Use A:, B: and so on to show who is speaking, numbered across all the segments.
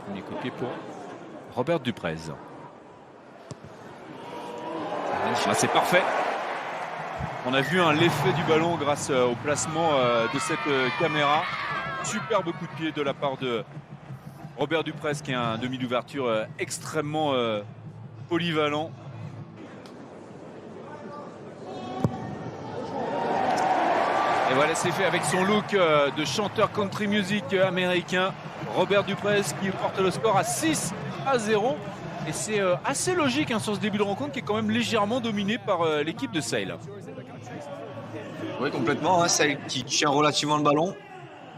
A: Premier coup de pied pour Robert Duprez. Ah, c'est parfait. On a vu l'effet du ballon grâce au placement de cette caméra. Superbe coup de pied de la part de Robert Duprez, qui est un demi d'ouverture extrêmement polyvalent. Et voilà, c'est fait avec son look de chanteur country music américain. Robert Duprez qui porte le score à 6-0. Et c'est assez logique sur ce début de rencontre qui est quand même légèrement dominé par l'équipe de Sale.
B: Oui, complètement. Sale qui tient relativement le ballon.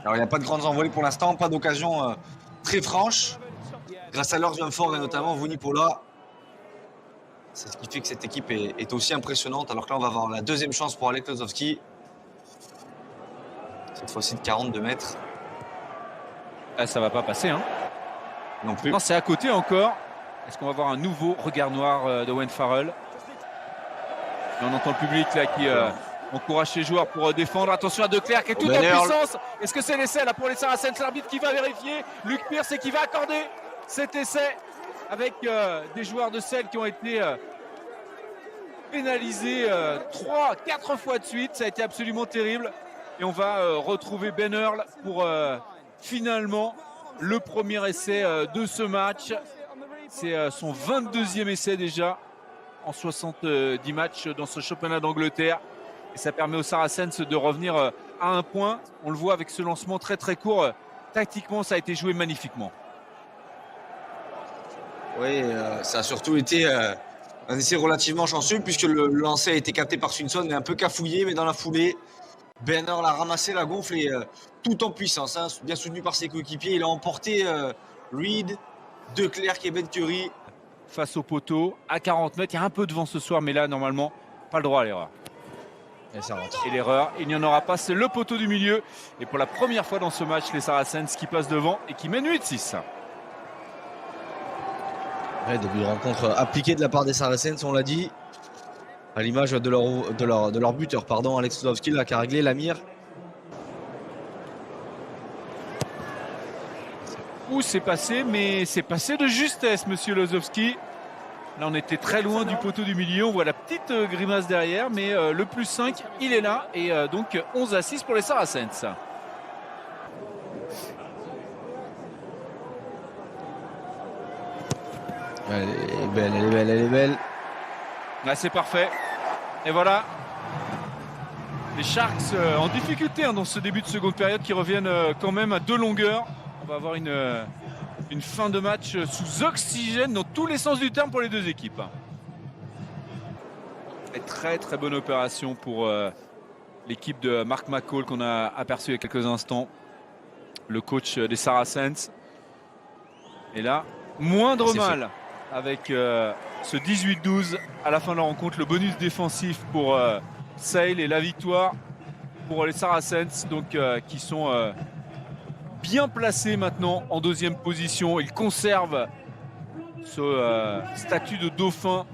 B: Alors, il n'y a pas de grandes envolées pour l'instant, pas d'occasion très franche. Grâce à leurs hommes forts et notamment Vunipola. C'est ce qui fait que cette équipe est aussi impressionnante. Alors que là, on va avoir la deuxième chance pour Alek Lozowski. Cette fois-ci de 42 mètres.
A: Ah, ça va pas passer.
B: Non plus.
A: Non, c'est à côté encore. Est-ce qu'on va avoir un nouveau regard noir de Owen Farrell? Et on entend le public là qui encourage ses joueurs pour défendre. Attention à De Clercq qui est tout en puissance. Est-ce que c'est l'essai là pour les Saracens? L'arbitre qui va vérifier. Luc Pierce et qui va accorder cet essai avec des joueurs de Sale qui ont été pénalisés 3-4 fois de suite. Ça a été absolument terrible. Et on va retrouver Ben Earl pour finalement le premier essai de ce match. C'est son 22e essai déjà en 70 matchs dans ce championnat d'Angleterre. Et ça permet aux Saracens de revenir à un point. On le voit avec ce lancement très très court. Tactiquement, ça a été joué magnifiquement.
B: Oui, ça a surtout été un essai relativement chanceux puisque le lancer a été capté par Swinson, mais un peu cafouillé, mais dans la foulée. Ben Earl a ramassé la gonfle et tout en puissance, bien soutenu par ses coéquipiers. Il a emporté Reed, De Clercq et Ben Curry.
A: Face au poteau, à 40 mètres, il y a un peu de vent ce soir, mais là, normalement, pas le droit à l'erreur.
B: Et ça rentre.
A: Et l'erreur, il n'y en aura pas, c'est le poteau du milieu. Et pour la première fois dans ce match, les Saracens qui passent devant et qui mènent 8-6.
B: Ouais, début de rencontre appliqué de la part des Saracens, on l'a dit. À l'image de leur buteur, Alex Lozowski, là, qui a réglé la mire.
A: Où c'est passé, mais c'est passé de justesse, monsieur Lozowski. Là, on était très loin du poteau du milieu. On voit la petite grimace derrière, mais le plus 5, il est là. Et donc 11-6 pour les Saracens.
B: Elle est belle, elle est belle, elle est belle.
A: Là, c'est parfait. Et voilà. Les Sharks en difficulté dans ce début de seconde période qui reviennent quand même à 2 longueurs. On va avoir une fin de match sous oxygène dans tous les sens du terme pour les deux équipes. Et très très bonne opération pour l'équipe de Mark McCall qu'on a aperçu il y a quelques instants. Le coach des Saracens. Et là, moindre mal avec ce 18-12 à la fin de la rencontre. Le bonus défensif pour Sale et la victoire pour les Saracens, donc qui sont bien placés maintenant en deuxième position. Ils conservent ce statut de dauphin